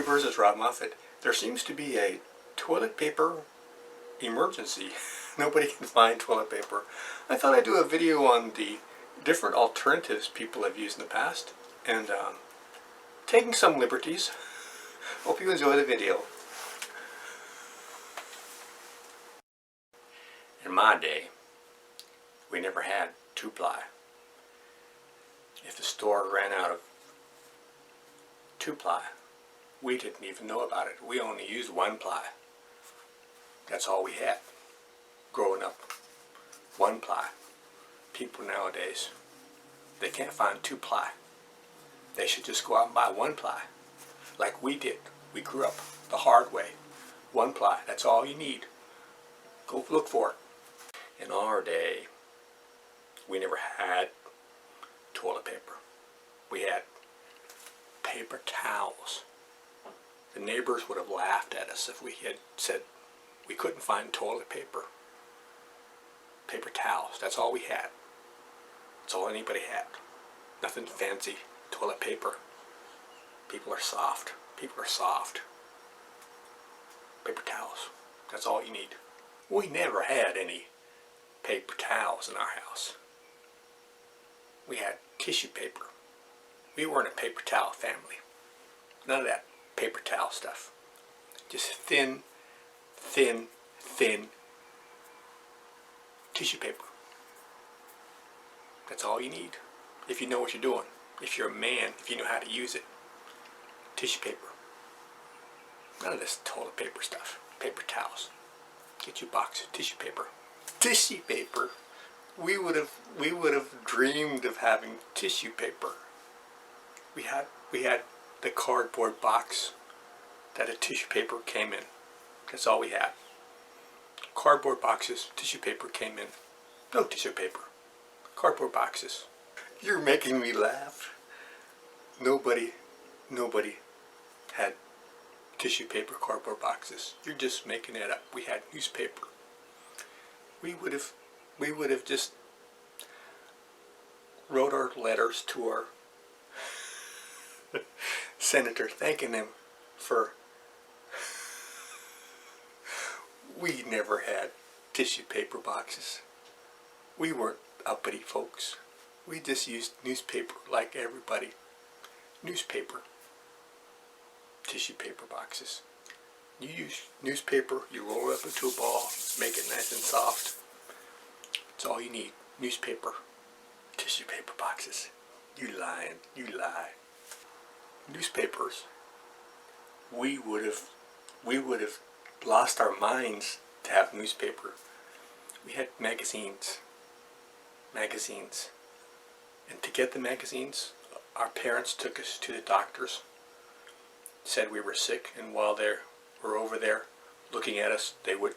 YouTubers, it's Robb Moffett. There seems to be a toilet paper emergency. Nobody can find toilet paper. I thought I'd do a video on the different alternatives people have used in the past and taking some liberties. Hope you enjoy the video. In my day, we never had 2-ply. If the store ran out of 2-ply, we didn't even know about it. We only used 1-ply. That's all we had growing up. 1-ply. People nowadays, they can't find 2-ply. They should just go out and buy 1-ply. Like we did. We grew up the hard way. 1-ply. That's all you need. Go look for it. In our day, we never had toilet paper. We had paper towels. The neighbors would have laughed at us if we had said we couldn't find toilet paper. Paper towels, that's all we had. That's all anybody had. Nothing fancy. Toilet paper. People are soft. People are soft. Paper towels, that's all you need. We never had any paper towels in our house. We had tissue paper. We weren't a paper towel family. None of that paper towel stuff. Just thin tissue paper. That's all you need. If you know what you're doing. If you're a man, if you know how to use it. Tissue paper. None of this toilet paper stuff. Paper towels. Get you a box of tissue paper. Tissue paper? We would have dreamed of having tissue paper. We had the cardboard box that a tissue paper came in. That's all we had. Cardboard boxes, tissue paper came in. No tissue paper. Cardboard boxes. You're making me laugh. Nobody had tissue paper cardboard boxes. You're just making it up. We had newspaper. We would have just wrote our letters to our senator thanking him for. We never had tissue paper boxes. We weren't uppity folks. We just used newspaper like everybody. Newspaper. Tissue paper boxes. You use newspaper, you roll it up into a ball, make it nice and soft. That's all you need. Newspaper. Tissue paper boxes. You lying. You lie. Newspapers. We would have lost our minds to have newspaper. We had magazines. Magazines. And to get the magazines, our parents took us to the doctors, said we were sick, and while they were over there looking at us, they would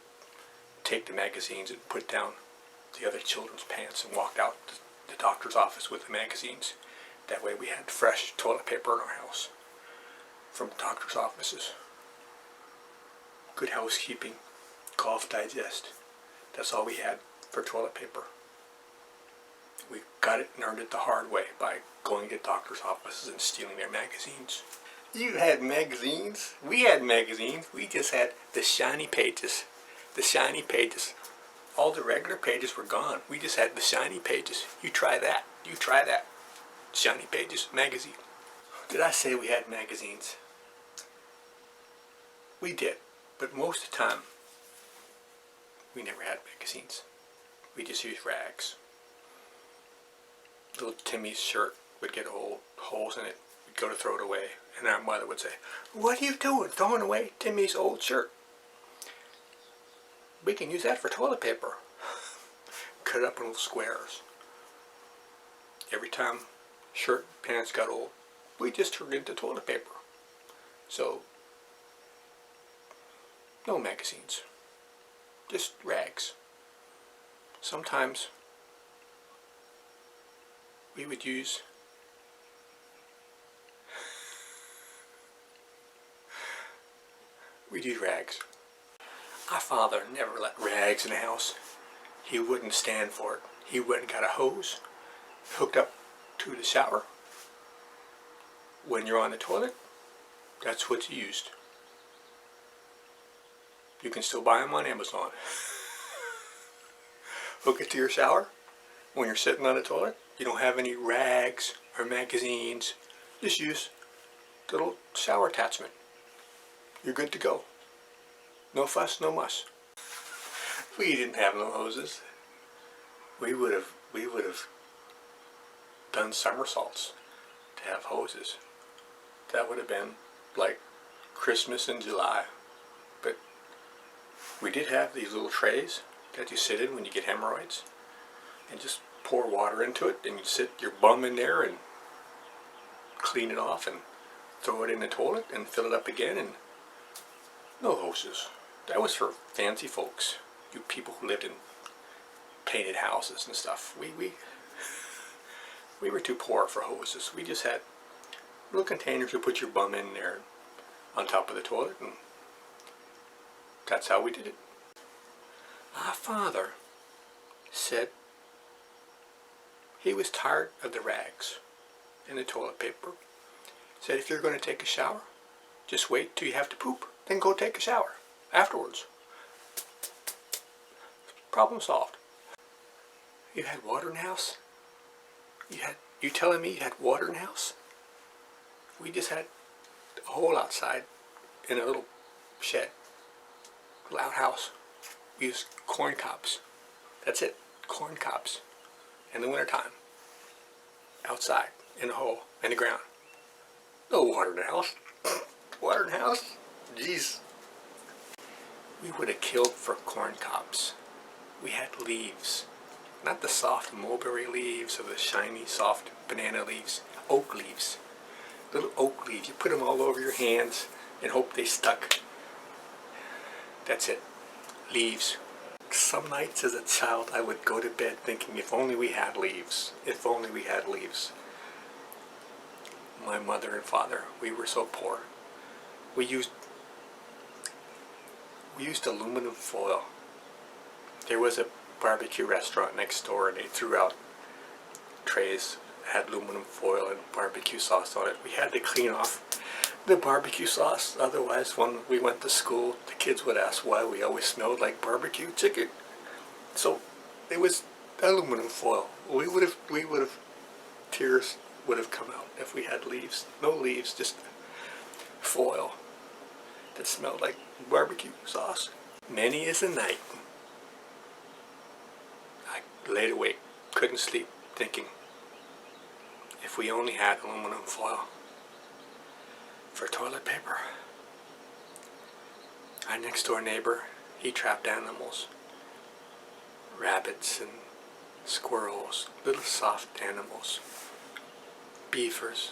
take the magazines and put down the other children's pants and walked out to the doctor's office with the magazines. That way we had fresh toilet paper in our house from doctor's offices. Good housekeeping, cough digest. That's all we had for toilet paper. We got it and earned it the hard way by going to doctor's offices and stealing their magazines. You had magazines? We had magazines. We just had the shiny pages. The shiny pages. All the regular pages were gone. We just had the shiny pages. You try that. You try that. Shiny pages magazine. Did I say we had magazines? We did. But most of the time, we never had magazines. We just used rags. Little Timmy's shirt would get holes in it. We'd go to throw it away. And our mother would say, "What are you doing? Throwing away Timmy's old shirt? We can use that for toilet paper." Cut it up in little squares. Every time shirt and pants got old, we just turned it into toilet paper. So, no magazines. Just rags. Sometimes we would use rags. Our father never let rags in the house. He wouldn't stand for it. He went and got a hose, hooked up to the shower. When you're on the toilet, That's what you used. You can still buy them on Amazon. Hook it to your shower. When you're sitting on the toilet, you don't have any rags or magazines. Just use the little shower attachment. You're good to go. No fuss, no muss. We didn't have no hoses. We would have done somersaults to have hoses. That would have been like Christmas in July. But we did have these little trays that you sit in when you get hemorrhoids, and just pour water into it, and you sit your bum in there and clean it off and throw it in the toilet and fill it up again. And no hoses. That was for fancy folks. You people who lived in painted houses and stuff. We were too poor for hoses. We just had little containers to put your bum in there on top of the toilet, and that's how we did it. Our father said he was tired of the rags and the toilet paper. Said if you're going to take a shower, just wait till you have to poop, then go take a shower afterwards. Problem solved. You had water in the house? You telling me you had water in the house? We just had a hole outside in a little shed, little outhouse. We used corn cobs. That's it, corn cobs. In the wintertime, outside, in a hole, in the ground. No water in the house. Water in the house? Jeez. We would have killed for corn cobs. We had leaves. Not the soft mulberry leaves or the shiny, soft banana leaves. Oak leaves. Little oak leaves. You put them all over your hands and hope they stuck. That's it. Leaves. Some nights as a child I would go to bed thinking, if only we had leaves. If only we had leaves. My mother and father, we were so poor. We used aluminum foil. There was a barbecue restaurant next door, and they threw out trays that had aluminum foil and barbecue sauce on it. We had to clean off the barbecue sauce, otherwise when we went to school the kids would ask why we always smelled like barbecue chicken. So it was aluminum foil. We would have tears would have come out if we had leaves. No leaves, just foil that smelled like barbecue sauce. Many is a night I laid awake, couldn't sleep, thinking if we only had aluminum foil for toilet paper. Our next door neighbor, he trapped animals, rabbits and squirrels, little soft animals, beavers.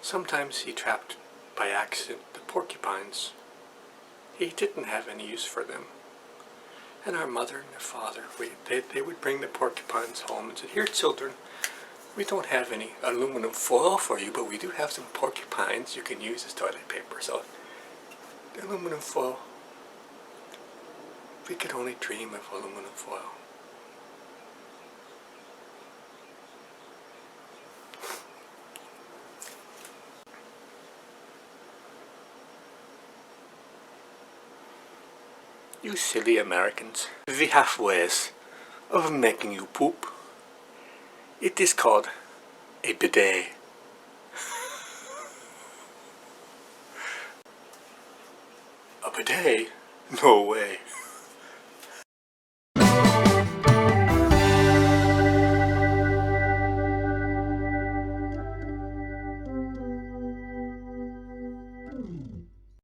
Sometimes he trapped by accident the porcupines. He didn't have any use for them. And our mother and their father, they would bring the porcupines home and said, "Here, children, we don't have any aluminum foil for you, but we do have some porcupines you can use as toilet paper." So the aluminum foil, we could only dream of aluminum foil. You silly Americans, we have ways of making you poop. It is called a bidet. A bidet? No way.